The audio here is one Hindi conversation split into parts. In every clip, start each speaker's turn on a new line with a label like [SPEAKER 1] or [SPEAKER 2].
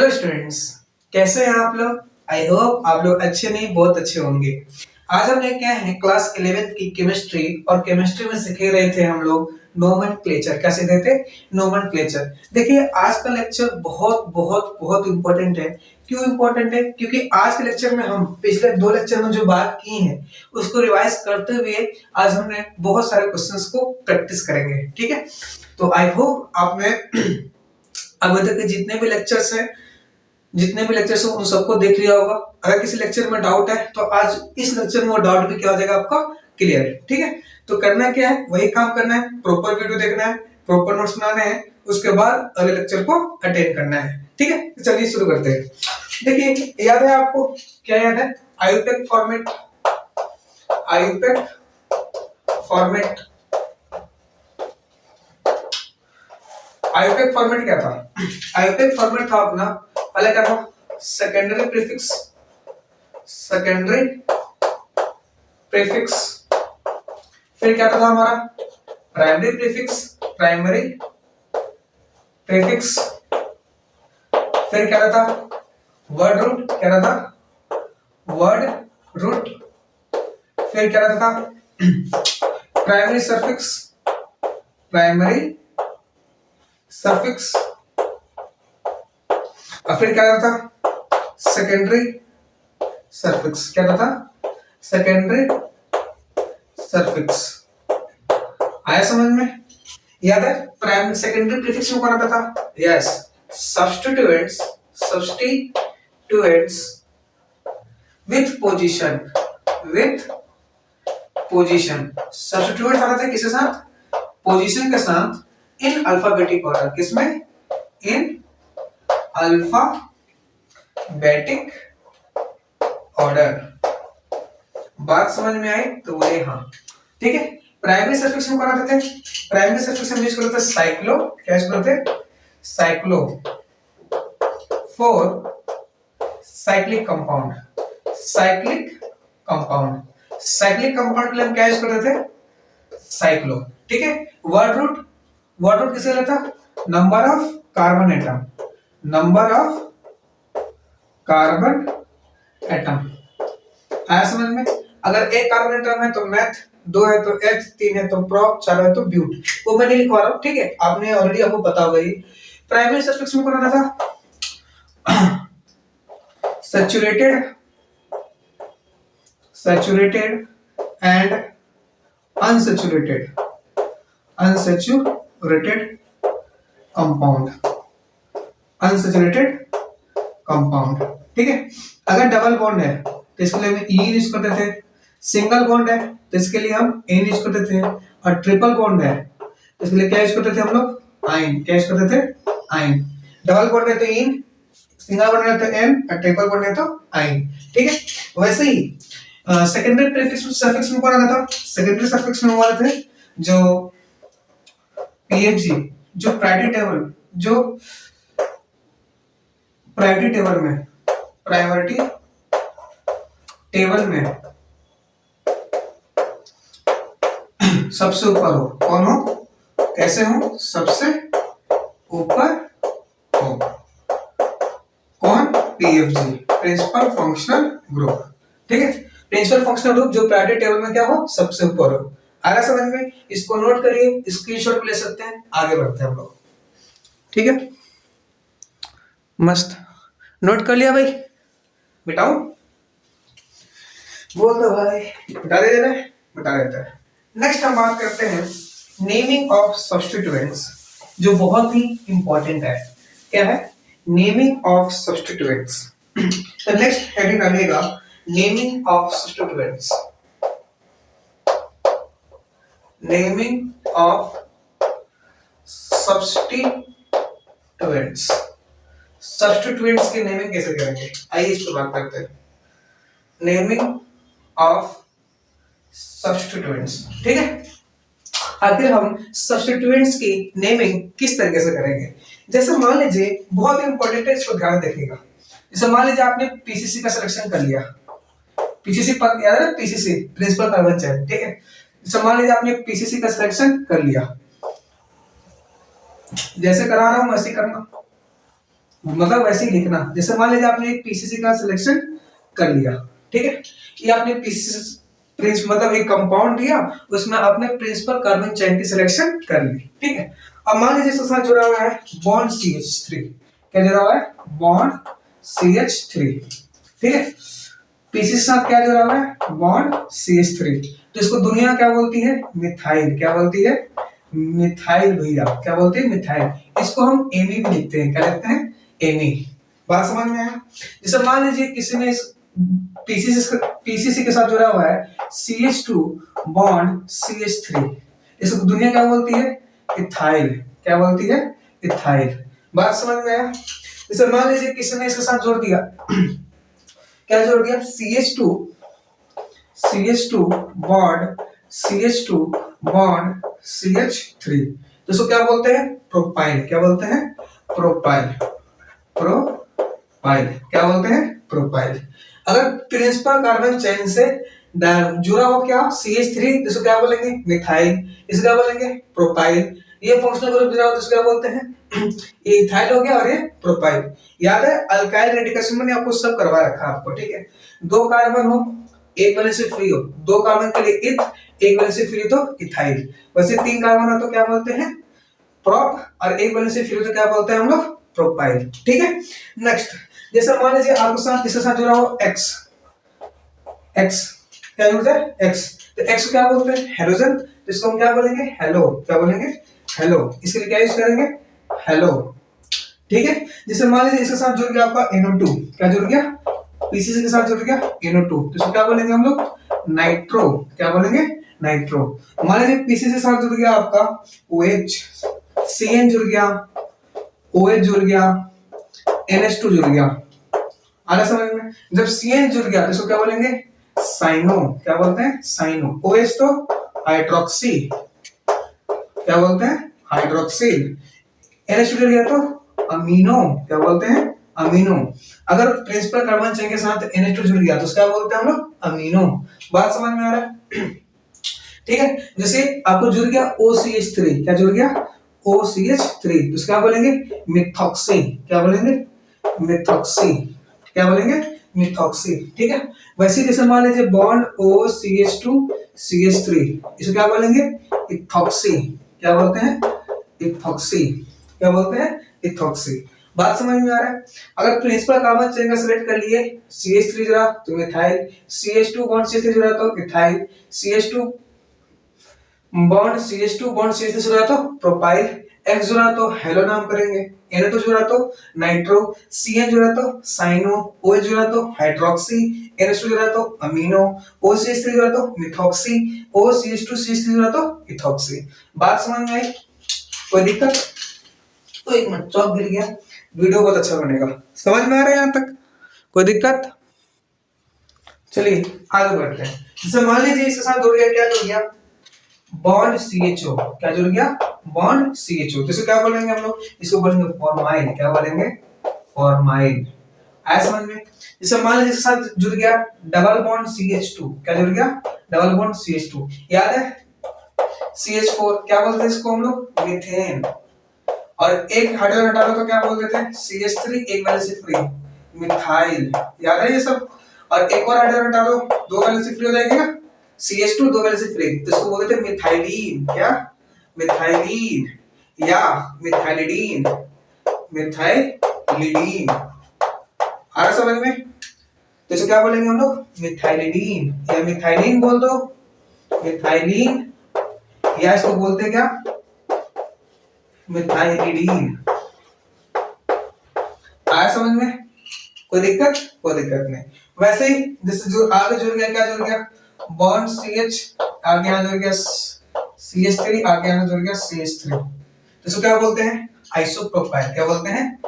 [SPEAKER 1] हेलो स्टूडेंट्स, कैसे हैं आप लोग। आई होप आप लोग अच्छे नहीं बहुत अच्छे होंगे। आज हम लेके आए हैं क्लास 11th की केमिस्ट्री और केमिस्ट्री में सीख रहे थे हम लोग नोमेनक्लेचर। क्या सीख रहे थे? नोमेनक्लेचर। देखिए आज का लेक्चर बहुत बहुत बहुत इंपॉर्टेंट है। क्यों इंपॉर्टेंट है? क्योंकि आज के लेक्चर में हम पिछले 2 लेक्चर में जो बात की है उसको रिवाइज करते हुए आज हमने बहुत सारे क्वेश्चंस को प्रैक्टिस करेंगे। ठीक है, तो आई होप आपने अभी तक के जितने भी लेक्चर्स हैं उन सबको देख लिया होगा। अगर किसी लेक्चर में डाउट है तो आज इस लेक्चर में वो डाउट भी क्या हो जाएगा आपका क्लियर। ठीक है, तो करना क्या है, वही काम करना है, प्रॉपर वीडियो देखना है, प्रॉपर नोट्स बनाने हैं, उसके बाद अगले लेक्चर को अटेंड करना है। ठीक है, तो चलिए शुरू करते हैं। देखिए याद है आपको, क्या याद है? IUPAC format. IUPAC format IUPAC format क्या था? आईयूपैक फॉर्मेट था अपना, पहले क्या था? Secondary prefix, secondary prefix. फिर क्या था हमारा? Primary prefix, primary prefix. फिर क्या था? Word root. क्या था? Word root. फिर क्या था? Primary suffix, primary suffix. और फिर क्या था? Secondary suffix. क्या था? Secondary suffix. आया समझ में? याद है प्राइमरी सेकेंडरी प्रीफिक्स में कौन आता था? Yes, substituents, substituents with position, with position. Substituents आता था किसके साथ? पोजीशन के साथ, इन अल्फाबेटिक ऑर्डर। किसमें? इन अल्फाबेटिक ऑर्डर। बात समझ में आई तो बोले हाँ। ठीक है, प्राइमरी सफिक्स में कौन आते थे? प्राइमरी सफिक्स में यूज करते थे साइक्लो। क्या यूज करते थे? Cyclo for cyclic compound, cyclic compound. Cyclic compound के लिए हम क्या यूज करते थे? साइक्लो। ठीक है, वर्ड रूट, वर्ड रूट किसे लेता? Number of carbon atom, number of carbon atom. आया समझ में? अगर एक कार्बन एटम है तो मैथ, 2 है तो एच, 3 है तो प्रोप, 4 है तो ब्यूट। वो मैं नहीं लिखवा रहा हूं, ठीक है, आपने ऑलरेडी आपको पता होगा ही। प्राइमरी सफिक्स में कौन आता था? Saturated, saturated and unsaturated, unsaturated compound, unsaturated compound. ठीक है, अगर डबल बॉन्ड है तो इसके लिए हम ई यूज करते थे, सिंगल बॉन्ड है तो इसके लिए हम एन यूज करते थे, और ट्रिपल बॉन्ड है तो इसके लिए क्या यूज करते थे हम लोग? आइन। क्या यूज करते थे? आइन। डबल बॉन्ड है तो इन, सिंगल बॉन्ड है तो एन, और ट्रिपल बॉन्ड है तो आइन। ठीक है, वैसे ही सेकेंडरी प्रीफिक्स सफिक्स में कौन आता था? सेकेंडरी सफिक्स में वो आते थे जो पीएफजी, जो प्रायोरिटी टेबल, जो प्रायोरिटी टेबल में, प्रायोरिटी टेबल में सबसे ऊपर हो। कौन हो? कैसे हो? सबसे ऊपर हो। कौन? PFG, principal functional group. ठीक है, प्रिंसिपल फंक्शनल ग्रुप जो प्रायोरिटी टेबल में क्या हो? सबसे ऊपर हो। आ रहा समझ में? इसको नोट करिए, स्क्रीनशॉट भी ले सकते हैं, आगे बढ़ते हैं हम लोग। ठीक है, मस्त नोट कर लिया भाई? बिठाऊं? बोल दो भाई, बता दे रहे? बता देता है। नेक्स्ट हम बात करते हैं नेमिंग ऑफ सब्स्टिट्यूएंट्स, जो बहुत ही इंपॉर्टेंट है। क्या है? Naming of substituents. तो नेक्स्ट हेडिंग डालिएगा naming of substituents, naming of substituents. Substituents की नेमिंग कैसे करेंगे, आइए इस पर बात करते हैं। Naming of substituents. ठीक है, आखिर हम सब्स्टिट्यूएंट्स की नेमिंग किस तरीके से करेंगे? जैसे मान लीजिए, बहुत इंपॉर्टेंट है, इसको ध्यान रखिएगा। जैसे मान लीजिए आपने पीसीसी का सिलेक्शन कर लिया, पीसीसी पर याद है, पीसीसी प्रिंसिपल कार्बन चेन। ठीक है, जैसे मान लीजिए आपने पीसीसी का सिलेक्शन कर लिया, जैसे करा रहा हूं वैसे करना। मतलब वैसे ही लिखना। जैसे मान लीजिए आपने एक पीसीसी का सिलेक्शन कर लिया, ठीक है, ये आपने पीसीसी प्रिंस मतलब एक कंपाउंड दिया, उसमें आपने प्रिंसिपल कार्बन चेन की सिलेक्शन कर ली, ठीक है। अब मान लीजिए इसके साथ जुड़ा हुआ है बॉन्ड CH3, क्या जुड़ा हुआ है, बॉन्ड CH3, ठीक है। पीसीसी के साथ क्या जुड़ा हुआ है, बॉन्ड CH3, तो इसको दुनिया क्या बोलती है, मिथाइल, क्या बोलती है, मिथाइल भैया, क्या बोलते हैं, मिथाइल। इसको हम एमी भी लिखते हैं, क्या लिखते हैं, एमी। बात समझ में आया। जैसे मान लीजिए किसी ने इस पीसीसी के साथ जुड़ा हुआ है CH2 बॉन्ड CH3, इसको दुनिया क्या बोलती है, इथाइल, क्या बोलती है, इथाइल। बात समझ में आया। जैसे मान लीजिए किसी ने इसके साथ जोड़ दिया क्या जोड़ दिया, CH2 bond CH2 bond CH3, तो इसको क्या बोलते हैं, प्रोपाइल, क्या बोलते हैं, प्रोपाइल, प्रोपाइल, क्या बोलते हैं, प्रोपाइल। अगर प्रिंसिपल कार्बन चेन से जुड़ा हो क्या CH3, तो इसको क्या बोलेंगे, मिथाइल, इसको क्या बोलेंगे, प्रोपाइल। ये फंक्शनल ग्रुप जुड़ा हो तो इसको क्या बोलते हैं, ये इथाइल हो गया और ये प्रोपाइल। याद है अल्काइल रेडिकल मैंने आपको सब करवा रखा आपको, ठीक है। दो कार्बन हो, एक वैलेंस से फ्री हो, दो कार्बन के लिए इथ, एक वैलेंस से फ्री तो इथाइल। वैसे तीन कार्बन हो तो क्या बोलते हैं, प्रोप, और एक वैलेंस से फ्री तो क्या बोलते हैं हम लोग, प्रोपाइल, ठीक है। नेक्स्ट, जैसे मान लीजिए आपके साथ इसके साथ जुड़ा हो X, क्या बोलते हैं, X, तो X को क्या बोलते हैं, हेलोजन, तो इसको हम क्या बोलेंगे, हेलो, क्या बोलेंगे, हेलो। इसके लिए क्या यूज करेंगे, हेलो, ठीक है। जैसे मान लीजिए इसके साथ जुड़ गया आपका NO2, क्या जुड़ गया, पीसीसी के साथ जुड़ गया NO2, तो इसको क्या बोलेंगे हम लोग, नाइट्रो, क्या बोलेंगे, नाइट्रो। मान लीजिए पीसीसी के साथ जुड़ गया आपका OH, CN जुड़ गया, OH जुड़ गया, NH2 जुड़ गया, आ रहा समझ में। जब CN जुड़ गया तो इसको क्या बोलेंगे, साइनो, क्या बोलते हैं, साइनो। OH तो हाइड्रोक्सी, क्या बोलते हैं, हाइड्रोक्सिल। NH2 जुड़ गया तो अमीनो, क्या बोलते हैं, अमीनो। अगर प्रिंसिपल कार्बन चेन के साथ NH2 जुड़ गया तो उसका बोलते हैं हम लोग अमीनो। बात समझ में आ रहा है, ठीक है। जैसे आपको जुड़ गया OCH3, क्या जुड़ गया, OCH3, तो उसका बोलेंगे मिथॉक्सी, क्या बोलेंगे, मिथॉक्सी, क्या बोलेंगे, मिथॉक्सी, ठीक है। वैसे जैसे मान लीजिए बॉन्ड OCH2 CH3, इसको क्या बोलेंगे, इथॉक्सी, क्या बोलते हैं, इथॉक्सी, क्या बोलते हैं, इथॉक्सी। बात समझ में आ रहा है। अगर प्रिंसिपल कार्बन चेन का सिलेक्ट कर लिए, CH3 जुड़ा तो मिथाइल, CH2 बॉन्ड CH3 जुड़ा तो इथाइल, CH2 बॉन्ड CH3 जुड़ा तो प्रोपाइल, X जुड़ा तो हेलो नाम करेंगे, Na2 जुड़ा तो नाइट्रो, CN जुड़ा तो साइनो, OH जुड़ा तो हाइड्रोक्सी, NH2 जुड़ा तो अमीनो, OCH3 जुड़ा तो मिथॉक्सी, OCH2 CH3 जुड़ा तो इथॉक्सी। बात समझ में आई, कोई दिक्कत, तो एक मिनट चौक गिर गया, वीडियो बहुत अच्छा बनेगा। समझ में आ रहा है यहाँ तक, कोई दिक्कत। चलिए आगे बढ़ते हैं। जैसे मान लीजिए इसके साथ जुड़ गया, क्या जुड़ गया, बॉन्ड CHO, क्या जुड़ गया, बॉन्ड CHO, तो इसे क्या बोलेंगे हम लोग, इसको बोलेंगे फॉर्माइल, क्या बोलेंगे, फॉर्माइल। आया समझ में। जैसे मान लीजिए इसके साथ जुड़ गया डबल बॉन्ड CH2, क्या जुड़ गया, डबल बॉन्ड CH2, याद है CH4, क्या बोलते हैं इसको हम लोग, मीथेन, और एक हाइड्रोजन हटा दो तो क्या बोल देते हैं, CH3, एक वैलेंस से फ्री, मिथाइल, याद है ये सब। और एक और हाइड्रोजन हटा दो, दो वैलेंस से फ्री हो जाएगी ना, CH2 दो वैलेंस से फ्री, तो इसको बोल देते हैं मिथाइलीन, क्या, मिथाइलीन या मिथाइलिडीन, मिथाइलिडीन। आ रहा समझ में, तो इसे क्या बोलेंगे हम लोग, मिथाइलिडीन, या मिथाइलिन बोल दो, मिथाइलिन, या इसको बोलते हैं क्या, मिथाइलिडीन। आया समझ में, कोई दिक्कत, कोई दिक्कत नहीं। वैसे ही जैसे जो आगे जुड़ गया, क्या जुड़ गया, बॉन्ड CH, आगे यहाँ जुड़ गया CH3, आगे यहाँ जुड़ गया CH3, तो इसको क्या बोलते हैं, आइसोप्रोपाइल, क्या बोलते हैं,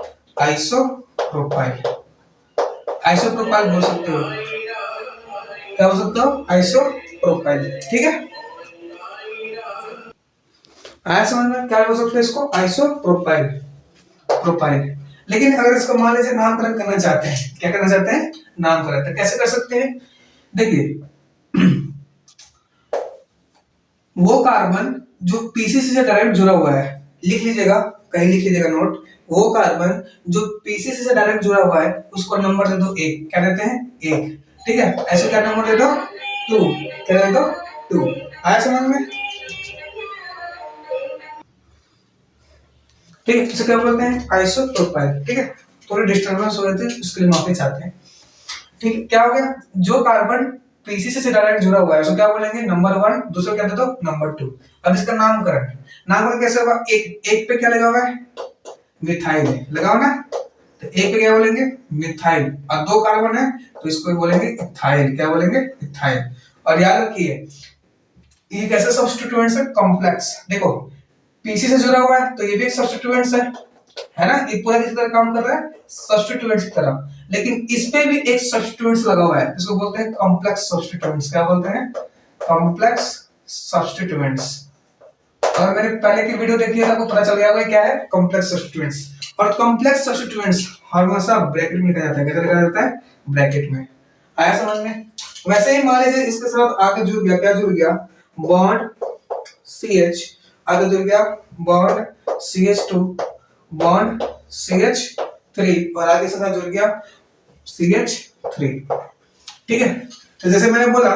[SPEAKER 1] आइसोप्रोपाइल, आइसोप्रोपाइल बोल सकते हो, क्या बोल सकते हो, आइसोप्रोपाइल, ठीक है। आया समझ में, क्या बोल सकते हैं इसको, आइसोप्रोपाइल, प्रोपाइल। लेकिन अगर इसको मान लीजिए नामकरण करना चाहते हैं, क्या करना चाहते हैं, नामकरण, तो कैसे कर सकते हैं, देखिए वो कार्बन जो पीसीसी से डायरेक्ट जुड़ा हुआ है, लिख लीजिएगा कहीं लिख लीजिएगा नोट, वो कार्बन जो पीसीसी से डायरेक्ट जुड़ा हुआ है उसको नंबर दे दो एक, क्या देते हैं एक, ठीक है। ऐसे क्या नंबर दे दो टू, क्या दे दो टू। आया समझ में? ठीक है, इसे क्या बोलते हैं आइसोप्रोपाइल, ठीक है। थोड़ी डिस्टर्बेंस हो रही थी उसके लिए माफी चाहते हैं, ठीक है। क्या हो गया, जो कार्बन पीसीसी से डायरेक्ट जुड़ा हुआ है उसको क्या बोलेंगे नंबर वन, दूसरा क्या दे दो नंबर टू। अब इसका नामकरण, नामकरण कैसे होगा, एक पे क्या लगा हुआ है मिथाइल लगाओ ना, तो एक पे क्या बोलेंगे मिथाइल, और दो कार्बन है तो इसको बोलेंगे इथाइल, क्या बोलेंगे इथाइल। और याद रखिए ये कैसे सब्स्टिट्यूएंट्स है, कॉम्प्लेक्स। देखो पीसी से जुड़ा हुआ है तो ये भी एक सब्स्टिट्यूएंट्स है ना, ये पूरा किसी तरह काम कर रहा है सब्स्टिट्यूएंट्स की तरह, लेकिन इस पे भी एक सब्स्टिट्यूएंट्स लगा हुआ है, इसको बोलते हैं कॉम्प्लेक्स सब्स्टिट्यूएंट्स। क्या बोलते हैं कॉम्प्लेक्स सब्स्टिट्यूएंट्स। और मैंने पहले की वीडियो देखी है तो आपको पता चल गया होगा क्या है कॉम्प्लेक्स सब्स्टिट्यूएंट्स। और कॉम्प्लेक्स सब्स्टिट्यूएंट्स हमेशा ब्रैकेट में लिखा जाता है, कैसे लिखा जाता है ब्रैकेट में। आया समझ में? वैसे ही मान लीजिए इसके साथ आगे जुड़ गया, क्या जुड़ गया बॉन्ड CH, आगे जुड़ गया बॉन्ड CH2, बॉन्ड CH3 और आगे से जुड़ गया CH3, ठीक है। तो जैसे मैंने बोला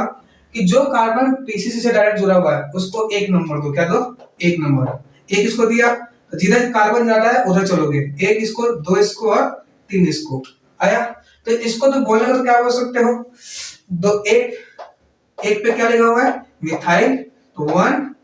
[SPEAKER 1] कि जो कार्बन पीसीसी से डायरेक्ट जुड़ा हुआ है उसको एक नंबर दो, क्या दो एक नंबर। एक इसको दिया तो जिधर कार्बन ज्यादा है उधर चलोगे, एक इसको, दो इसको और तीन इसको। आया? तो इसको तो बोलने का तो क्या बोल सकते हो, दो एक पे क्या लिखा हुआ है मिथाइल, तो वन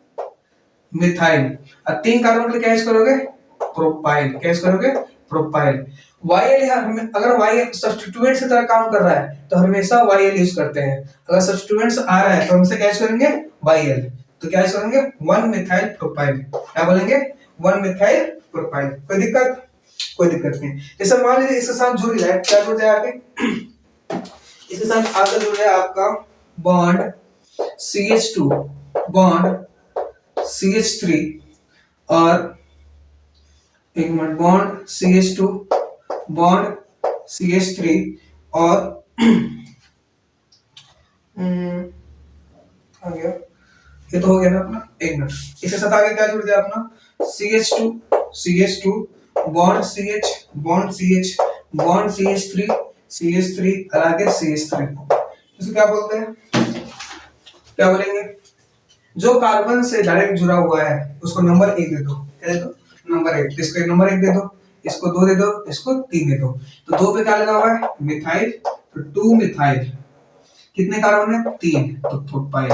[SPEAKER 1] मिथाइल, और तीन कार्बन के लिए क्या यूज करोगे प्रोपाइल, क्या यूज करोगे प्रोपाइल। YL अगर YL सब्स्टिट्यूएंट से तरह काम कर रहा है तो हमेशा YL यूज करते हैं, अगर सब्स्टिट्यूएंट्स आ रहा है तो हमसे क्या यूज करेंगे YL, तो क्या यूज करेंगे वन मिथाइल प्रोपाइल, क्या बोलेंगे वन मिथाइल प्रोपाइल। कोई दिक्कत? कोई दिक्कत नहीं। जैसे मान लीजिए इसके साथ जुड़ जाए, क्या जुड़ जाए आगे इसके साथ आगे जुड़ जाए आपका बॉन्ड CH2, बॉन्ड CH3 और एक minute bond CH2, bond CH3 और आ गया, ये तो हो गया ना अपना। एक मिनट, इसके साथ आगे क्या जुड़ गया अपना CH2 bond CH, bond CH, bond CH3 और आगे CH3। इसको क्या बोलते हैं, क्या बोलेंगे, जो कार्बन से डायरेक्ट जुड़ा हुआ है उसको नंबर एक दे दो, क्या दे दो नंबर एक, इसको एक नंबर एक दे दो, इसको दो दे दो, इसको तीन दे दो। तो दो पे क्या लगा हुआ है मिथाइल, तो टू मिथाइल, कितने कार्बन है तीन, तो प्रोपाइल,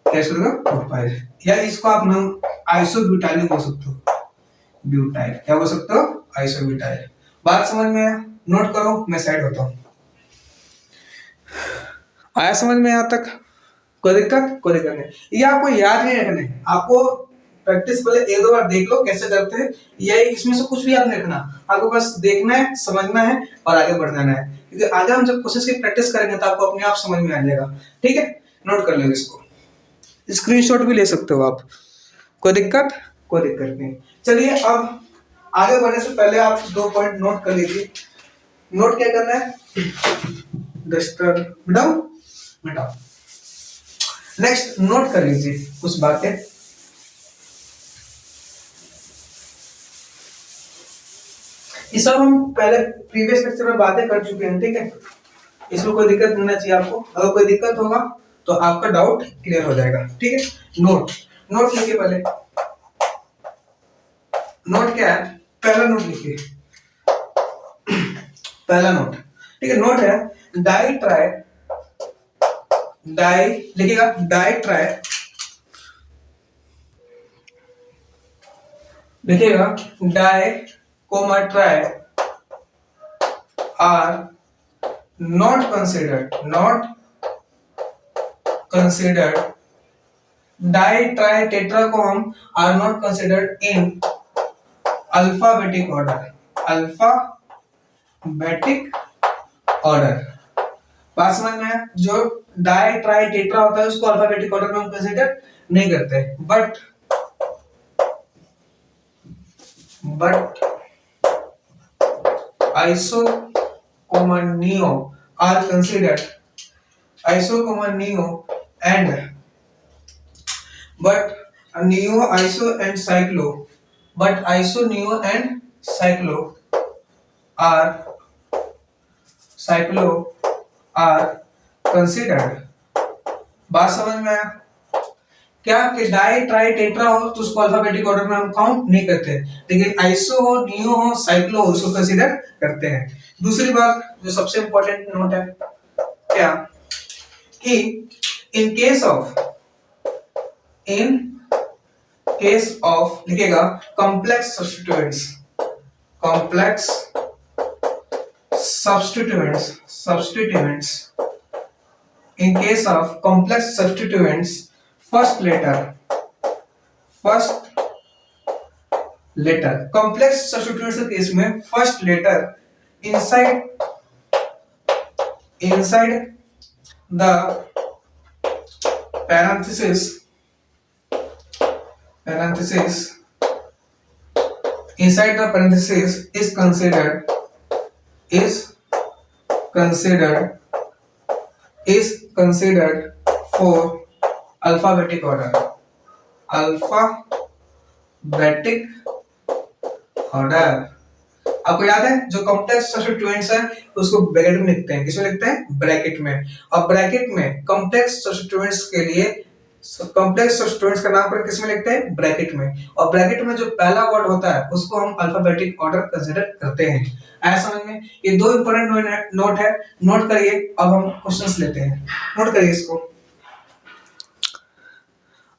[SPEAKER 1] क्या करोगे प्रोपाइल। या इसको आप नाम आइसोब्यूटाइल बोल सकते हो, ब्यूटाइल, क्या बोल सकते हो आइसोब्यूटाइल। बात समझ में आया? नोट करो, मैं साइड होता हूं। आया समझ में यहाँ तक? कोई दिक्कत? कोई दिक्कत नहीं। ये आपको याद नहीं रखना है, आपको प्रैक्टिस पहले एक दो बार देख लो कैसे करते हैं, ये इसमें से कुछ भी याद नहीं रखना, आपको बस देखना है, समझना है और आगे बढ़ जाना है, क्योंकि आगे हम जब कोशिश की प्रैक्टिस करेंगे तो आपको अपने आप समझ में आ जाएगा, ठीक है। नोट कर लो इसको, स्क्रीनशॉट भी ले सकते हो आप, कोई दिक्कत? कोई दिक्कत नहीं। चलिए अब आगे बढ़ने से पहले आप दो पॉइंट नोट कर लीजिए। नोट क्या करना है, डस्टर मिटाओ मिटाओ। नेक्स्ट नोट कर लीजिए कुछ बातें। ये सब हम पहले प्रीवियस लेक्चर में बातें कर चुके हैं, ठीक है। इसमें कोई दिक्कत नहीं होना चाहिए आपको, अगर कोई दिक्कत होगा तो आपका डाउट क्लियर हो जाएगा, ठीक है। नोट लिखिए पहले। नोट क्या है, पहला नोट लिखिए, पहला नोट, ठीक है। नोट है डाई ट्राई, डाई लिखिएगा डाई ट्राई, लिखिएगा di comma tri are not considered di tri tetra को हम are not considered in alphabetic order. बात समझ में है? जो डाई ट्राई टेट्रा होता है उसको अल्फाबेटिक ऑर्डर में हम कंसिडर नहीं करते, but isocomonio are considered, isocomonio and but neo, iso and cyclo but iso neo and cyclo are considered. बात समझ में आया क्या कि डाई ट्राई टेट्रा हो तो उसको अल्फाबेटिक ऑर्डर में हम काउंट नहीं करते, लेकिन आइसो हो, नियो हो, साइक्लो हो उसको कंसीडर करते हैं। दूसरी बात जो सबसे इंपॉर्टेंट नोट है क्या कि इन केस ऑफ लिखेगा complex substituents in case of complex substituents first letter complex substituents के केस में first letter inside the parenthesis is considered for alphabetic order आपको याद है जो कॉम्प्लेक्स सब्स्टिट्यूएंट्स है उसको ब्रैकेट में लिखते हैं, किसमें लिखते हैं ब्रैकेट में, और ब्रैकेट में कॉम्प्लेक्स सब्स्टिट्यूएंट्स के लिए कॉम्प्लेक्स सब्स्टिट्यूएंट्स का नाम पर किसमें लिखते हैं ब्रैकेट में, और ब्रैकेट में जो पहला वर्ड होता है उसको हम अल्फाबेटिक ऑर्डर कंसीडर करते हैं। ऐसा समझ में ये दो इंपॉर्टेंट नोट है, नोट करिए। अब हम क्वेश्चंस लेते हैं, नोट करिए इसको।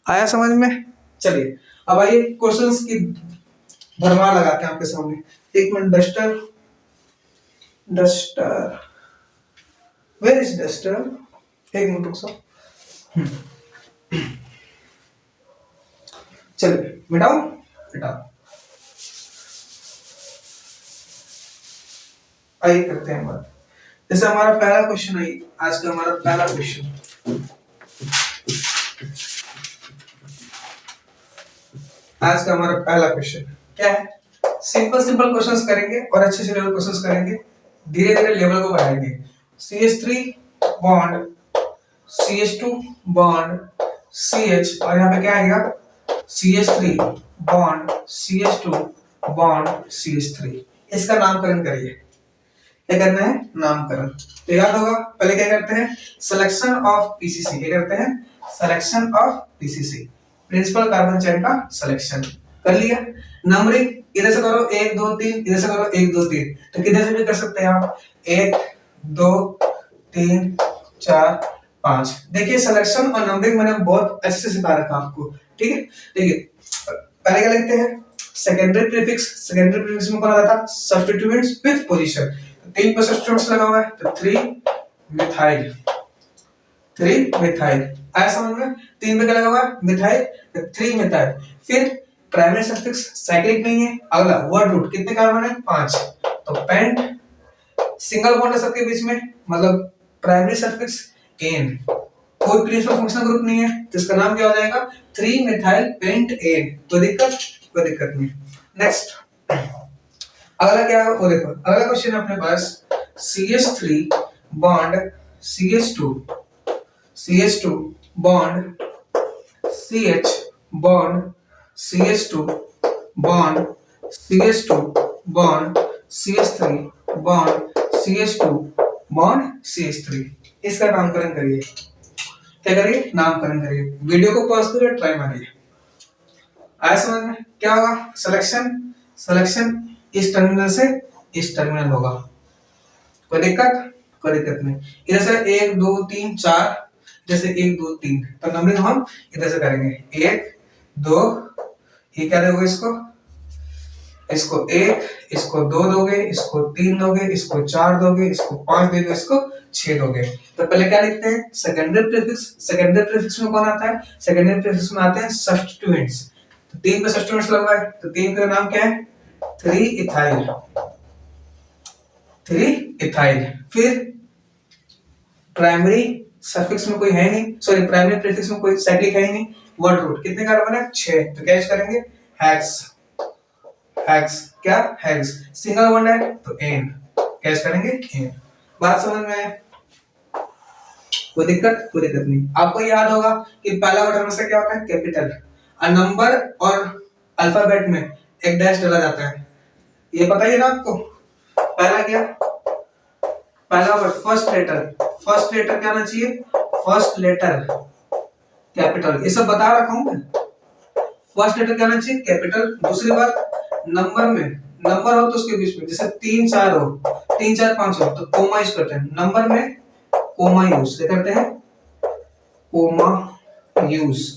[SPEAKER 1] आया समझ में? चलिए अब आइए क्वेश्चंस की भरमार लगाते हैं आपके सामने। एक minute, duster where is duster? एक मिनट रुक सो। चलिए मिटाओ। आइए करते हैं बात। जैसे हमारा पहला क्वेश्चन है आज का, हमारा पहला क्वेश्चन क्या है? सिंपल क्वेश्चंस करेंगे और अच्छे से लेवल क्वेश्चंस करेंगे, धीरे धीरे लेवल को बढ़ाएंगे। CH3 bond CH2 bond CH, और यहाँ पे क्या आएगा CH3 bond CH2 bond CH3। इसका नामकरण करिए। क्या करना है? नामकरण। तो याद होगा पहले क्या करते हैं सिलेक्शन ऑफ पीसीसी। क्या करते हैं? Selection of PCC, principal carbon chain का सिलेक्शन कर लिया। नंबरिंग इधर से करो 1 2 3, इधर से करो 1 2 3, तो किधर से भी कर सकते हैं आप 1 2 3 4 5। देखिए सिलेक्शन और नंबरिंग मैंने बहुत अच्छे से सिखा रखा आपको, ठीक है। देखिए पहले क्या लिखते हैं सेकेंडरी प्रीफिक्स में कौन आता था सब्स्टिट्यूएंट्स विद पोजीशन। 3 पर सब्स्टिट्यूएंट्स लगा हुआ है तो 3 मिथाइल आया समझ में। 3 पे क्या लगा हुआ है मिथाइल, तो 3 मिथाइल। फिर प्राइमरी सफिक्स साइक्लिक नहीं है। अगला वर्ड रूट कितने कार्बन है 5, तो पेंट। सिंगल बॉन्ड है सबके बीच में, मतलब प्राइमरी सफिक्स एन। कोई प्रिंसिपल फंक्शनल ग्रुप नहीं है तो इसका नाम क्या हो जाएगा 3 मिथाइल पेंट एन। कोई दिक्कत नहीं। नेक्स्ट अगला क्या है वो देखो। अगला क्वेश्चन है अपने पास CH3 bond CH2 bond CH bond CH2 bond CH2 bond CH3 bond CH2 bond CH3। इसका नामकरण करिए। क्या करिए? नामकरण करिए। वीडियो को पॉज करिए, ट्राई मारिए। आया समझ में? क्या होगा सिलेक्शन इस टर्मिनल से इस टर्मिनल होगा। कोई दिक्कत नहीं। इधर से 1 2 3 4, जैसे 1 2 3, तो नंबरिंग हम इधर से करेंगे 1 2, ये क्या दोगे इसको 1, इसको 2 दोगे, इसको 3 दोगे, इसको 4 दोगे, इसको 5 दोगे, इसको 6 दोगे। तो पहले क्या लिखते हैं सेकेंडरी प्रीफिक्स में कौन आता है? सेकेंडरी प्रीफिक्स में आते हैं सब्स्टिट्यूएंट्स। तो 3 पे सब्स्टिट्यूएंट्स लगा है तो 3 का नाम क्या है 3 इथाइल। फिर प्राइमरी सफिक्स में कोई है नहीं, सॉरी प्राइमरी प्रीफिक्स में कोई साइक्लिक है ही नहीं। वर्ड रूट कितने कार्बन है 6, तो क्या यूज करेंगे हेक्स। क्या हेक्स? सिंगल बॉन्ड है तो एन, क्या यूज करेंगे एन। बात समझ में आए? कोई दिक्कत नहीं। आपको याद होगा कि पहला ऑर्डर में से क्या होता है कैपिटल। नंबर और अल्फाबेट में एक डैश डाला जाता है, ये पता ही ना आपको। पहला क्या, पहला word first letter, first letter क्या आना चाहिए, फर्स्ट लेटर कैपिटल, ये सब बता रखा हूं मैं। फर्स्ट लेटर क्या आना चाहिए, कैपिटल। दूसरी बात, नंबर में, नंबर हो तो उसके बीच में, जैसे 3 4 हो, 3 4 5 हो तो कोमा यूज करते हैं, नंबर में कोमा यूज करते हैं, कोमा यूज।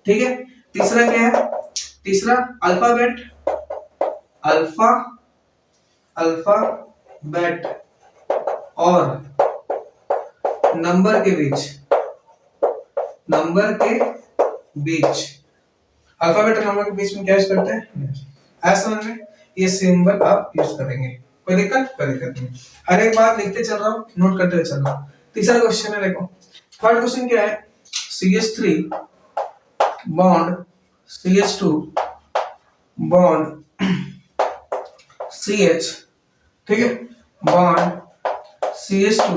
[SPEAKER 1] ठीक है। तीसरा क्या है, तीसरा अल्फाबेट, अल्फा अल्फाबेट और नंबर के बीच, नंबर के बीच, अल्फाबेट और नंबर के बीच में क्या यूज करते हैं, ऐसा समझ में, ये सिंबल आप यूज करेंगे। कोई दिक्कत, कोई दिक्कत नहीं। हर एक बात लिखते चल रहा हूँ, नोट करते हुए चल रहा हूँ। तीसरा क्वेश्चन है, देखो थर्ड क्वेश्चन क्या है, CH3 bond CH2 bond CH, ठीक है, बॉन्ड CH2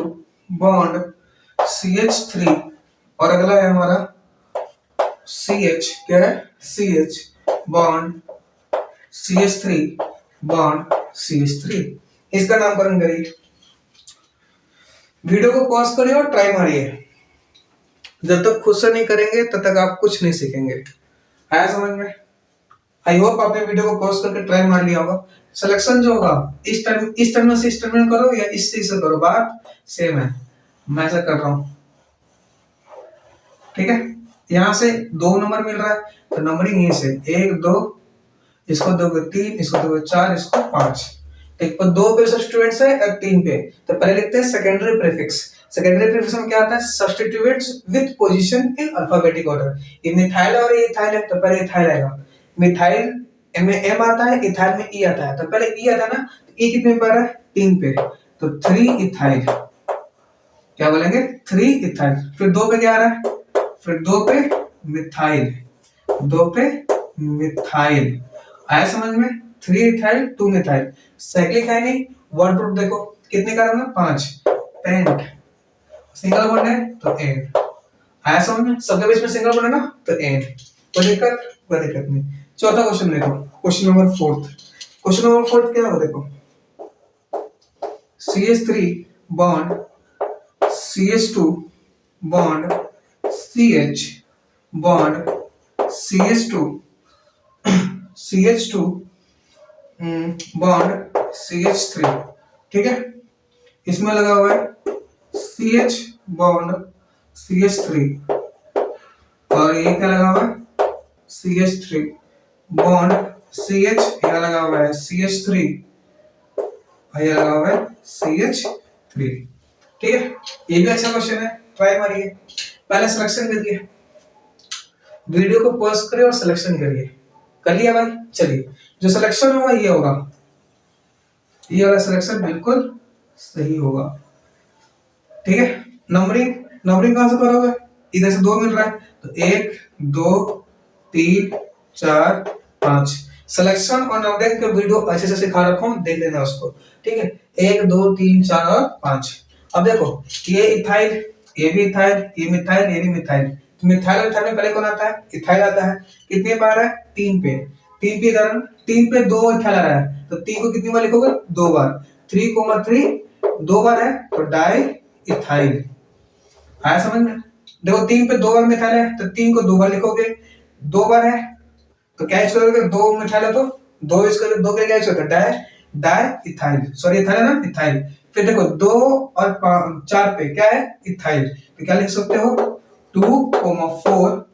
[SPEAKER 1] बॉन्ड CH3 और अगला है हमारा CH, क्या है, CH bond CH3 bond CH3। इसका नामकरण करिए। वीडियो को पॉज करिए और ट्राई मारिए। जब तक खुद से नहीं करेंगे तब तक आप कुछ नहीं सीखेंगे। आया समझ में? आई होप आपने वीडियो को पॉज करके ट्राई मार लिया होगा। सिलेक्शन जो होगा इस टर्म से इस टर्म में करो या इस से करो, बात सेम है। मैं ऐसा कर रहा हूं, ठीक है। यहां से 2 नंबर मिल रहा है तो नंबरिंग यहीं से 1 2, इसको दोगे 3, इसको दोगे 4, इसको 5। एक पर 2 पे सब्स्टिट्यूएंट्स है और 3 पे, तो पहले लिखते हैं सेकेंडरी प्रीफिक्स। सेकेंडरी प्रीफिक्स में क्या आता है, substituents with position in alphabetic order. ये मिथाइल और ये इथाइल है तो पहले इथाइल आएगा। मिथाइल में एम आता है, इथाइल में ई आता है, तो पहले ई आता है ना, ई कितने पर है, 3 पे, तो 3 इथाइल, क्या बोलेंगे 3 इथाइल। फिर 2 पे क्या आ रहा है, फिर 2 पे मिथाइल, 2 पे मिथाइल। आया समझ में, 3 इथाइल 2 मिथाइल। साइक्लिक है नहीं, वर्ड ग्रुप देखो कितने कार्बन है, 5, पेंट, सिंगल बॉन्ड है तो एंड। आया समझ में, सबके बीच में सिंगल बॉन्ड है ना तो एंड। कोई दिक्कत, कोई दिक्कत नहीं। चौथा क्वेश्चन देखो, क्वेश्चन नंबर 4। क्वेश्चन नंबर 4 क्या होगा, देखो CH3 bond CH2 bond CH bond CH2 CH2 bond CH3, ठीक है। इसमें लगा हुआ है CH बॉन्ड CH3 और ये क्या लगा हुआ है CH3 बॉन्ड CH, यहाँ लगा हुआ है CH3 और ये लगा हुआ है CH3, ठीक है। ये भी अच्छा क्वेश्चन है, ट्राई मारिए। पहले सिलेक्शन करिए, वीडियो को पॉज करिए और सिलेक्शन करिए। कर लिया भाई, चलिए जो सिलेक्शन होगा ये होगा, ये वाला सिलेक्शन बिल्कुल सही होगा, ठीक है। नंबरिंग, नंबरिंग कहां से करोगे, इधर से 2 मिल रहा है तो 1 2 3 4 5। सिलेक्शन और नंबरिंग का वीडियो अच्छे से सिखा रखा हूं, देख लेना उसको, ठीक है। 1 2 3 4 और 5। अब देखो ये इथाइल, ये भी इथाइल, ये मिथाइल, ये भी मिथाइल। तो मिथाइल और इथाइल में पहले कौन आता है, इथाइल आता है। कितने पे आ रहा है, 3 पे, 3 पे कारण 3 पे 2 इथाइल आ रहा है तो 3 को कितनी बार लिखोगे, 2 बार। 3, 2 बार है तो डाई इथाइल। आया समझ में, देखो 3 पे 2 बार मिथाइल है तो 3 को 2 बार लिखोगे, 2 बार है तो क्या यूज करोगे, 2 मिथाइल है तो 2 यूज करोगे, 2 के लिए क्या यूज होता है, di, di ethyl, sorry ethyl है ना, इथाइल। फिर देखो 2 और 4 पे क्या है, इथाइल, तो क्या लिख सकते हो 2, 4।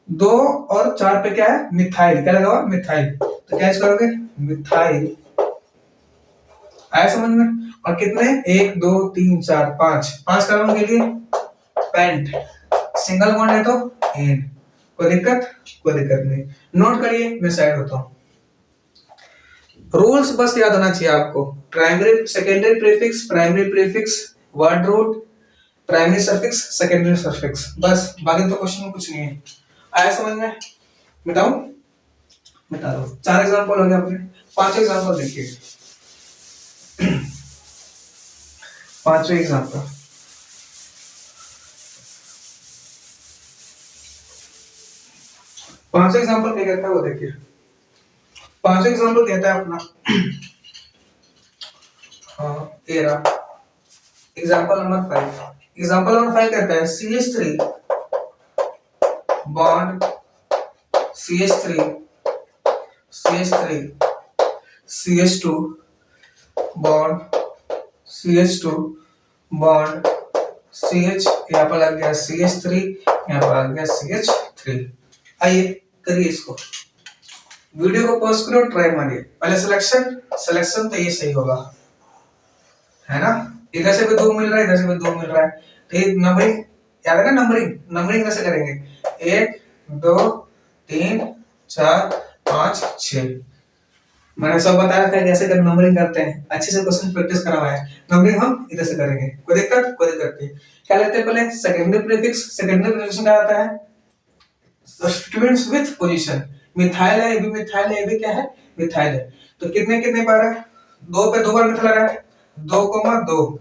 [SPEAKER 1] 2 और 4 पे क्या है, मिथाइल, क्या लगा हुआ, मिथाइल, तो क्या यूज करोगे, मिथाइल। आया समझ में। और कितने, 1 2 3 4 5 कार्बन के लिए पेंट, सिंगल बॉन्ड है तो एंड। कोई दिक्कत, कोई दिक्कत नहीं। नोट करिए, मैं साइड होता हूं। रूल्स बस याद होना चाहिए आपको, primary secondary prefix, primary prefix, word root, primary suffix, secondary suffix, बस। बाकी तो क्वेश्चन में कुछ नहीं है। आया समझ में, मिटाऊं, मिटा दो। 4 एग्जांपल हो गए अपने, 5 एग्जांपल देखिए। 5वें एग्जांपल, पांचवें एग्जांपल क्या कहता है वो देखिए। पांचवा एग्जांपल कहता है अपना तेरा एग्जांपल नंबर 5। एग्जांपल नंबर 5 कहता है CH3 bond CH3 CH3 CH2 bond CH2 bond CH, यहाँ पर लग गया CH3, यहाँ पर लग गया CH3। आइए करिए इसको, वीडियो को पॉज करो, ट्राई मारिए। पहले सिलेक्शन तो ये सही होगा, है ना। इधर से भी 2 मिल रहा है, इधर से भी 2 मिल रहा है। ठीक, नंबरिंग याद है ना, नंबरिंग कैसे करेंगे, 1 2 3 4 5 6। मैंने सब बता रखा है कैसे कर नंबरिंग करते हैं, अच्छे से क्वेश्चन प्रैक्टिस करा हुआ है। नंबरिंग हम इधर से करेंगे, कोई दिक्कत नहीं। क्या लेते हैं पहले, सेकेंडरी प्रीफिक्स क्या आता है, सब्स्टिट्यूएंट्स विद पोजीशन। मिथाइल है, ये भी क्या है, मिथाइल है। तो कितने कितने बार है, 2 पे 2 बार मिथाइल आ रहा है, 2,2।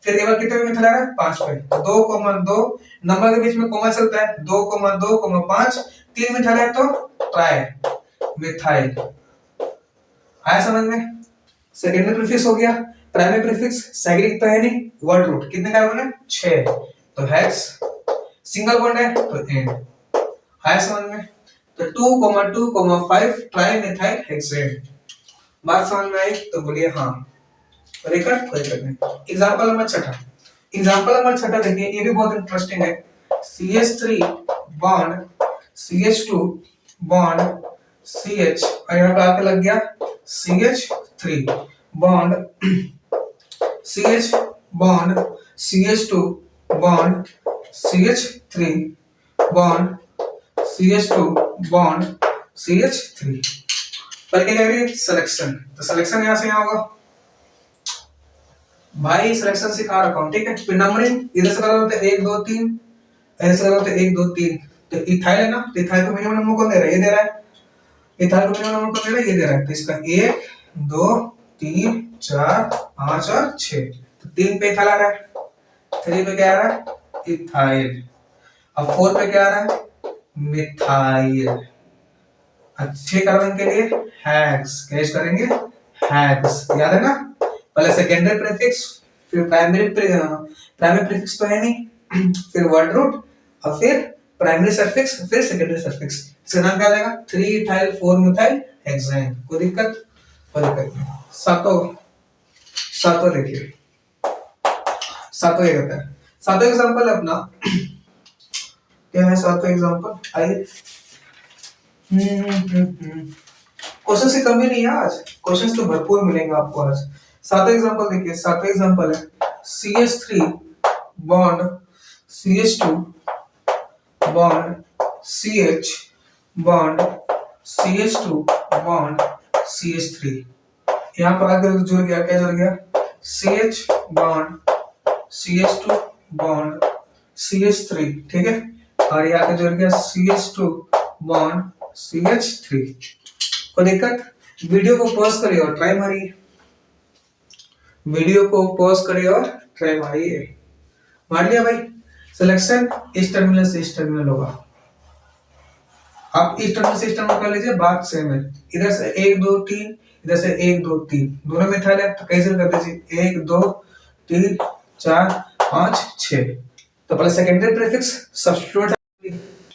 [SPEAKER 1] फिर एक बार कितने पे मिथाइल आ रहा है, 5 पे, 2,2। नंबर के बीच में कोमा चलता है, 2,2,5। 3 मिथाइल है तो ट्राई मिथाइल। आया समझ में। सेकेंडरी प्रीफिक्स हो गया, प्राइमरी प्रीफिक्स साइक्लिक तो है नहीं, वर्ड रूट कितने कार्बन है, 6, तो हेक्स। सिंगल बॉन्ड है तो एंड। आया समझ में। तो 2,2,5 ट्राई मिथाइल हेक्सेन। बात समझ में आई तो बोलिए हाँ, कोई दिक्कत नहीं। एग्जांपल नंबर 6 देखिए, ये भी बहुत इंटरेस्टिंग है। CH3 bond CH2 bond CH, और यहाँ पे आके लग गया CH3 bond CH bond CH2 bond CH3 bond CH2 bond CH3। पर क्या करेंगे, सिलेक्शन। तो सिलेक्शन यहाँ से यहाँ होगा भाई, सिलेक्शन सिखा रखा हूँ, ठीक है। फिर नंबरिंग इधर से कर रहे थे 1 2 3, ऐसे कर रहे थे 1 2 3। तो इथाइल है ना, तो इथाइल को मिनिमम नंबर कौन दे रहा है, ये दे रहा है। इथाइल को मिनिमम नंबर कौन दे रहा है, ये दे रहा है। तो इसका 1 2 3 4 5 और 6। तो 3 पे इथाइल आ रहा है, 3 पे क्या आ रहा है, इथाइल। अब 4 पे क्या आ रहा है, मिथाइल। अच्छे कार्बन के लिए हेक्स, क्या यूज करेंगे, हेक्स। याद है ना, पहले सेकेंडरी प्रीफिक्स, फिर प्राइमरी प्रीफिक्स तो है नहीं, फिर वर्ड रूट, और फिर प्राइमरी सफिक्स, फिर सेकेंडरी सफिक्स। इसका नाम क्या आ जाएगा, 3 इथाइल 4 मिथाइल हेक्सेन। कोई दिक्कत नहीं। सातों देखिए, सातों ये कहता है। सातों एग्जांपल है अपना, क्या है सातों एग्जांपल, आइए। क्वेश्चन की कमी नहीं है आज, क्वेश्चन तो भरपूर मिलेंगे आपको आज। सातों एग्जांपल देखिए, सातों एग्जांपल है CH3 bond CH2 bond CH bond CH2 bond CH3। यहाँ पर आगे जुड़ गया, क्या जुड़ गया, CH bond CH2 bond CH3, ठीक है। और यहाँ पे जुड़ गया CH2 बॉन्ड CH3। कोई दिक्कत, वीडियो को पॉज करिए और ट्राई मारिए, वीडियो को पॉज करिए और ट्राई मारिए। मार लिया भाई। सिलेक्शन इस टर्मिनल से इस टर्मिनल होगा, आप इस टर्मिनल से इस टर्मिनल कर लीजिए, बात सेम है। इधर से 1 2 3, इधर से 1 2 3, दोनों मिथाइल है तो कैसे कर दीजिए, 1 2 3 4 5 6। तो पहले सेकेंडरी प्रीफिक्स सब्स्टिट्यूट,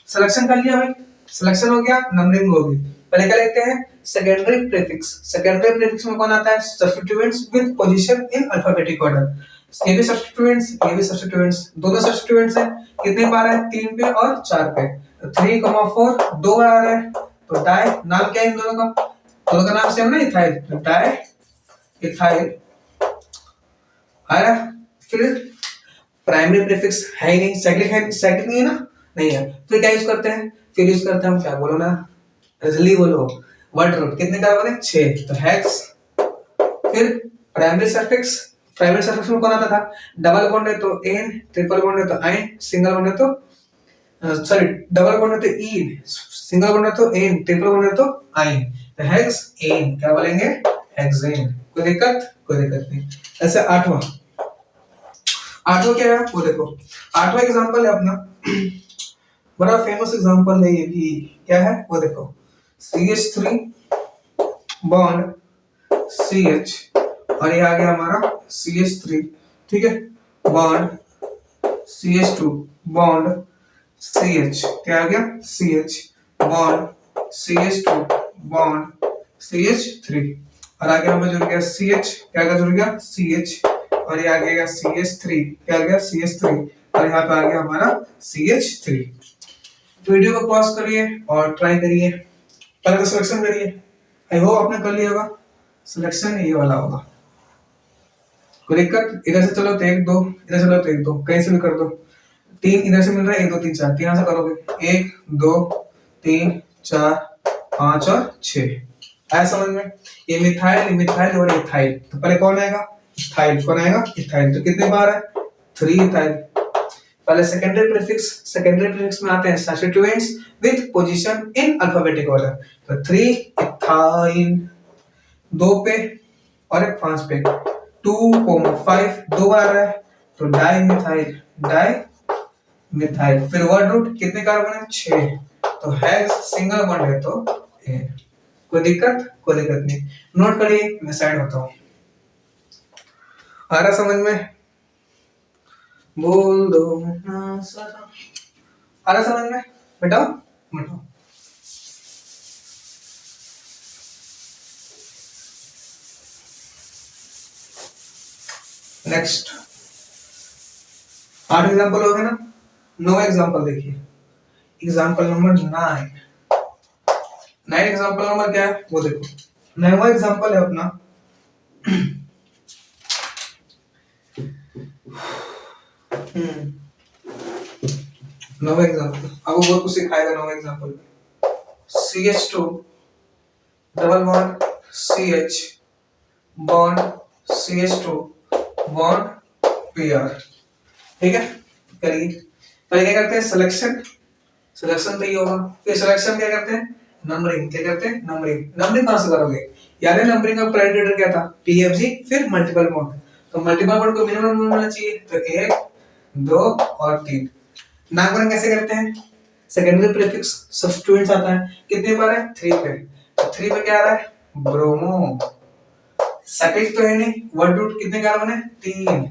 [SPEAKER 1] सिलेक्शन कर लिया भाई, सिलेक्शन हो गया, नंबरिंग हो गई। पहले क्या लिखते हैं, सेकेंडरी प्रीफिक्स। सेकेंडरी प्रीफिक्स में कौन आता है, substituents with position in alphabetic order. ये भी सब्स्टिट्यूएंट्स, ये भी सब्स्टिट्यूएंट्स, दोनों सब्स्टिट्यूएंट्स हैं। कितने बार है, 3 पे और 4 पे। तो 3, 4 2 बार आ रहा है, तो डाई। नाम क्या है इन दोनों का नाम सेम ना, इथाइल। तो डाई इथाइल आया। फिर प्राइमरी प्रीफिक्स है ही नहीं, साइक्लिक है, साइक्लिक नहीं है ना, नहीं है। फिर क्या यूज करते हैं, फिर यूज करते हैं हम, क्या बोलो ना, जल्दी बोलो, वर्ड रूट। कितने कार्बन है, 6, तो हेक्स। फिर प्राइमरी सफिक्स, प्राइमरी सफिक्स में कौन आता था, डबल बॉन्ड है तो एन, ट्रिपल बॉन्ड है तो आइन, सिंगल बॉन्ड है तो सॉरी, डबल बॉन्ड है तो ईन, सिंगल बॉन्ड है तो एन, ट्रिपल बॉन्ड है तो आइन। तो हेक्स एन, क्या बोलेंगे, हेक्सेन। कोई दिक्कत नहीं। ऐसे आठवां क्या है वो देखो, आठवां एग्जांपल है अपना, बड़ा फेमस एग्जांपल है ये भी, क्या है वो देखो, CH3 बॉन्ड CH, और ये आ गया हमारा CH3, ठीक है, बॉन्ड CH2 बॉन्ड CH, क्या आ गया CH bond CH2 bond CH3, और आगे हमें जुड़ गया CH, क्या जुड़ गया CH, और ये आ गया CH3, क्या आ गया CH3, और यहाँ पे आ गया हमारा CH3। वीडियो को पॉज करिए और ट्राई करिए, पहले तो सिलेक्शन करिए। आई होप आपने कर लिया होगा। सिलेक्शन ये वाला होगा। कोई दिक्कत? इधर से चलो तो 1 2, इधर चलो तो 1 2, कहीं से भी कर दो। 3 इधर से मिल रहा है, 1 2 3 4, 3 से करोगे 1 2 3 4 5 और 6। आया समझ में? ये मिथाइल मिथाइल और इथाइल, तो पहले कौन आएगा? इथाइल। कौन आएगा? इथाइल। तो कितने बार है? 3 इथाइल। पहले सेकेंडरी प्रीफिक्स में आते हैं substituents with position in alphabetic order. तो 3 इथाइल 2 पे और एक 5 पे, 2,5 दो बार है, तो डाई मिथाइल। फिर वर्ड रूट कितने कार्बन है? 6, तो हेक्स सिंगल बॉन्ड है तो ए। कोई दिक्कत? कोई दिक्कत नहीं, नोट करिए, मैं साइड होता हूँ। आ रहा समझ में? बोल दो ना सरा। आ रहा समझ में? बेटा बैठाओ। नेक्स्ट 8 एग्जांपल हो गए ना? 9 एग्जांपल देखिए। एग्जांपल नंबर 9 एग्जांपल नंबर क्या है वो देखो। 9वां एग्जांपल है अपना नवा एग्जांपल। अब वो बहुत कुछ सिखाएगा नवा एग्जांपल में। CH2 double bond CH bond CH2 bond PR, ठीक है। करिए। पहले क्या करते हैं? सिलेक्शन तो ये होगा। फिर सिलेक्शन क्या करते हैं? नंबरिंग। क्या करते हैं? नंबरिंग कहां से करोगे? याद है नंबरिंग का क्राइटेरिया क्या था? PFG फिर मल्टीपल बॉन्ड। तो मल्टीपल बॉन्ड को मिनिमम नंबर होना चाहिए, तो 1 2 और 3। नामकरण कैसे करते हैं? सेकेंडरी प्रीफिक्स सब्स्टिट्यूएंट्स आता है, कितने बार है? 3 पे। तो 3 पे क्या आ रहा है? ब्रोमो। सफिक्स तो है नहीं, वर्ड रूट कितने कार्बन है? 3,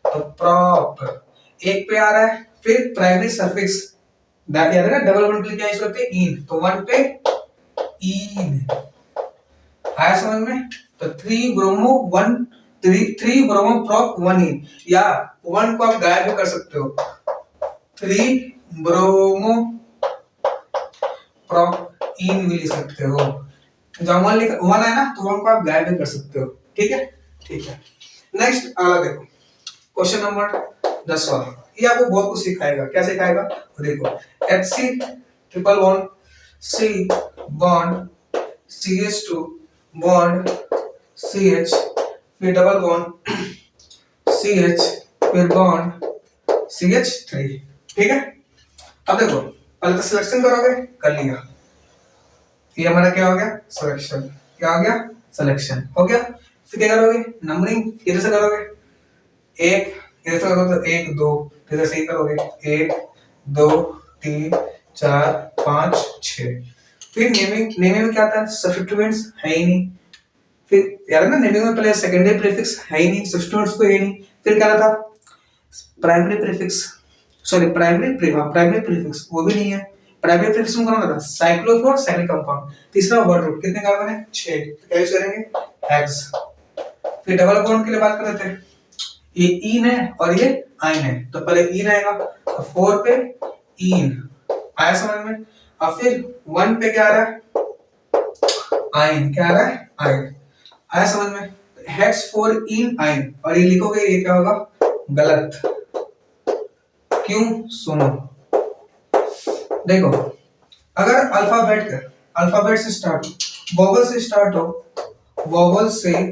[SPEAKER 1] तो प्रॉप। 1 पे आ रहा है, फिर प्राइमरी सफिक्स याद है ना, डबल बॉन्ड के लिए क्या यूज करते हैं? इन। तो 1 पे इन। आया समझ में? तो 3 ब्रोमो 1 3 ब्रोमो प्रॉप 1 इन, या 1 को आप गायब भी कर सकते हो। 3 ब्रोमो प्रॉप इन भी लिख सकते हो। जब 1 है ना, तो 1 को आप गायब भी कर सकते हो, ठीक है। नेक्स्ट अगला देखो, क्वेश्चन नंबर 10वां। ये आपको बहुत कुछ सिखाएगा। क्या सिखाएगा? देखो, HC triple bond C bond CH2 bond CH, फिर डबल बॉन्ड CH, फिर बॉन्ड CH3, ठीक है। अब देखो, पहले तो सिलेक्शन करोगे, कर लिया। ये हमारा क्या हो गया? सिलेक्शन। क्या हो गया? सिलेक्शन हो गया। फिर क्या करोगे? नंबरिंग किधर से करोगे? 1 इधर से करोगे तो 1 2, इधर से ही करोगे 1 2 3 4 5 6। फिर नेमिंग में क्या आता है? सब्स्टिट्यूएंट्स है ही नहीं। फिर याद है ना, नेमिंग में पहले सेकेंडरी प्रीफिक्स है ही नहीं, सब्स्टिट्यूएंट्स को है ही नहीं। फिर क्या था? प्राइमरी प्रीफिक्स, प्राइमरी प्रीफिक्स वो भी नहीं है। प्राइमरी प्रीफिक्स में कौन था? साइक्लोफोर साइक्लिक कंपाउंड। तीसरा वर्ड रूट कितने कार्बन है? 6, तो क्या यूज करेंगे? हेक्स। फिर डबल बॉन्ड के लिए बात कर रहे थे, ये इन है और ये आइन है, तो पहले इन आएगा, तो 4 पे इन। आया समझ में? और फिर 1 पे क्या आ रहा है? आइन। क्या आ रहा है? आइन। आया समझ में? हेक्स 4 इन आइन, और ये लिखोगे, ये क्या होगा? गलत। क्यों? सुनो, देखो, अगर अल्फाबेट से स्टार्ट हो, वोवल से स्टार्ट हो, वोवल से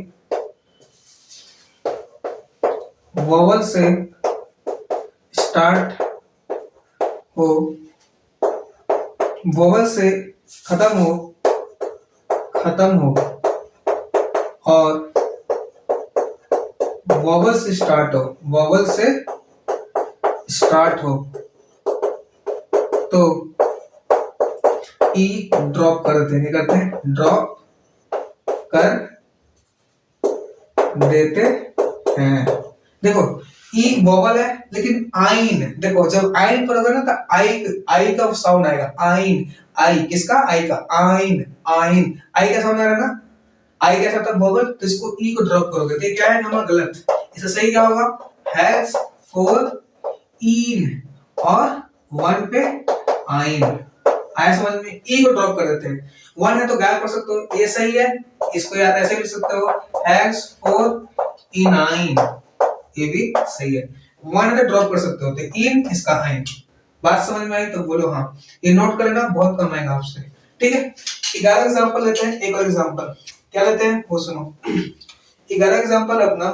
[SPEAKER 1] स्टार्ट हो, वोवल से खत्म हो, और वोवल से स्टार्ट हो, तो ई ड्रॉप कर देते हैं। क्या करते हैं? ड्रॉप कर देते हैं। देखो ई वोवल है लेकिन आइन, देखो जब आइन पढ़ोगे ना तो आई का साउंड आएगा, आइन, आई किसका, आई का, आइन, आइन, आई का साउंड आ रहा है ना, आई कैसा था वोवल, तो इसको ई को ड्रॉप करोगे तो ये क्या है नंबर गलत, इसका सही क्या होगा, हैज फोर इन और वन पे आइन, आया समझ में, ई को ड्रॉप कर देते हैं, वन है तो गायब कर सकते हो, ये सही है, इसको याद ऐसे लिख सकते हो, हैज फोर इन आइन, ये भी सही है, वन है तो ड्रॉप कर सकते हो, तो इन इसका आइन, बात समझ में आई तो बोलो हाँ, ये नोट कर लेना, बहुत कम आएगा आपसे, ठीक है। 11 एग्जांपल लेते हैं, एक और एग्जांपल क्या लेते हैं वो सुनो। 11 एग्जांपल अपना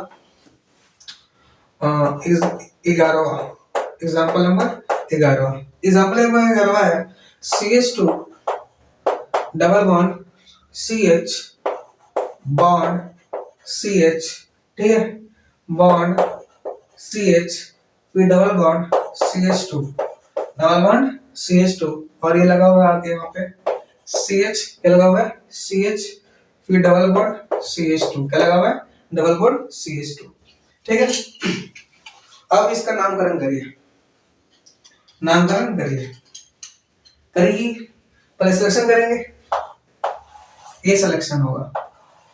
[SPEAKER 1] 11वां एग्जांपल नंबर 11वां एग्जांपल नंबर 11वां है CH2 double bond CH bond CH, ठीक है, बॉन्ड CH फिर double bond CH2 double bond CH2 और ये लगा हुआ है आगे वहां पे CH, क्या लगा हुआ है CH फिर डबल बॉन्ड CH2, क्या लगा हुआ है डबल बॉन्ड CH2, ठीक है। अब इसका नामकरण करिए, नामकरण करिए, करिए, पहले सिलेक्शन करेंगे, ये सिलेक्शन होगा,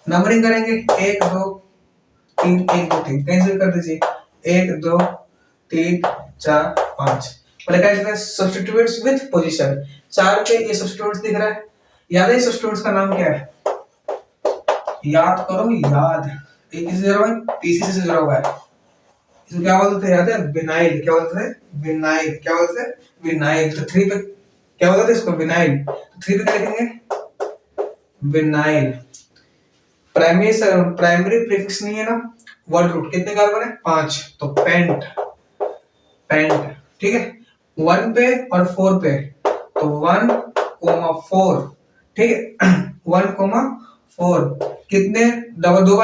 [SPEAKER 1] नंबरिंग करेंगे 1 2 3 1 2 3, कैंसिल कर दीजिए 1 2 3 4 5, पहले क्या लिखना है सब्स्टिट्यूट्स विद पोजीशन, 4 पे ये सब्स्टिट्यूट्स दिख रहा है, याद है सब्स्टिट्यूट्स का नाम क्या है, याद करो, याद, एक किससे जुड़ा हुआ है, पीसी से जुड़ा हुआ है, इसको क्या बोलते थे याद है, विनाइल, क्या बोलते थे विनाइल, क्या बोलते थे विनाइल, तो 3 पे क्या बोलते थे इसको विनाइल, तो 3 पे क्या लिखेंगे विनाइल, प्राइमरी प्रीफिक्स नहीं है ना, वर्ड रूट कितने कार्बन है 5, तो पेंट, पेंट, ठीक है, 1 पे और 4 पे तो 1,4, ठीक है 1,4 कितने डबल, दो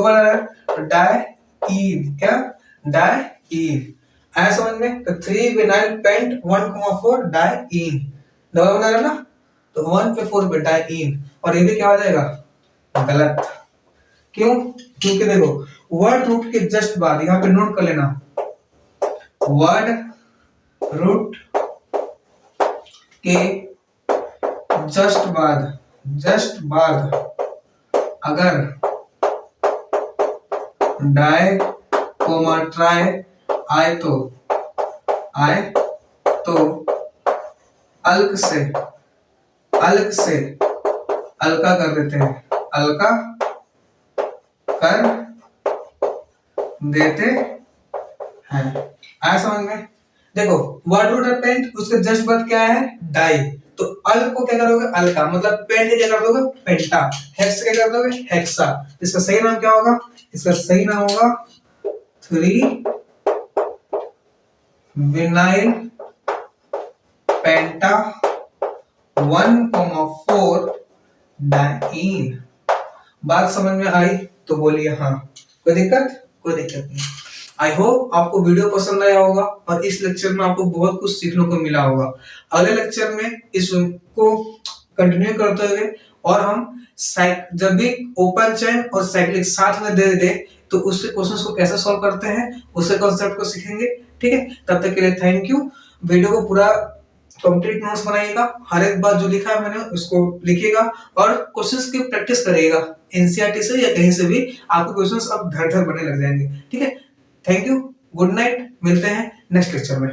[SPEAKER 1] बार है डाइईन, क्या डाइईन, आया समझ में, तो 3 विनाइल पेंट 1,4 डाइईन, डबल बना रहा ना, तो 1 पे 4 पे डाइईन, और ये भी क्या हो जाएगा गलत, क्यों, क्योंकि देखो वर्ड रूट के जस्ट बाद यहां पे नोट कर लेना, वर्ड रूट के जस्ट बाद अगर डाई कोमा ट्राई आए तो अल्क से अलका कर देते हैं, अलका कर देते हैं, आया समझ में, देखो वर्ड रूट और पेंट उसके जस्ट बाद क्या है डाई, तो अल को क्या करोगे अलका, मतलब पेंट क्या कर दोगे पेंटा, हेक्स क्या कर दोगे हेक्सा, इसका सही नाम क्या होगा, इसका सही नाम होगा 3 विनाइल पेंटा 1,4 डाइईन, बात समझ में आई तो बोलिए हाँ, कोई दिक्कत नहीं। आई होप आपको वीडियो पसंद आया होगा और इस लेक्चर में आपको बहुत कुछ सीखने को मिला होगा, अगले लेक्चर में इसको कंटिन्यू करते हुए और हम जब भी ओपन चेन और साइक्लिक साथ में दे दे तो उससे क्वेश्चंस को कैसे सॉल्व करते हैं उससे कॉन्सेप्ट को सीखेंगे, ठीक है। तब तक के लिए थैंक यू, वीडियो को पूरा कंप्लीट नोट्स बनाइएगा, हर एक बात जो लिखा है मैंने उसको लिखिएगा और क्वेश्चंस की प्रैक्टिस करिएगा, एनसीईआरटी से या कहीं से भी आपके क्वेश्चंस अब धड़ धड़ बनने लग जाएंगे, ठीक है। थैंक यू, गुड नाइट, मिलते हैं नेक्स्ट लेक्चर में।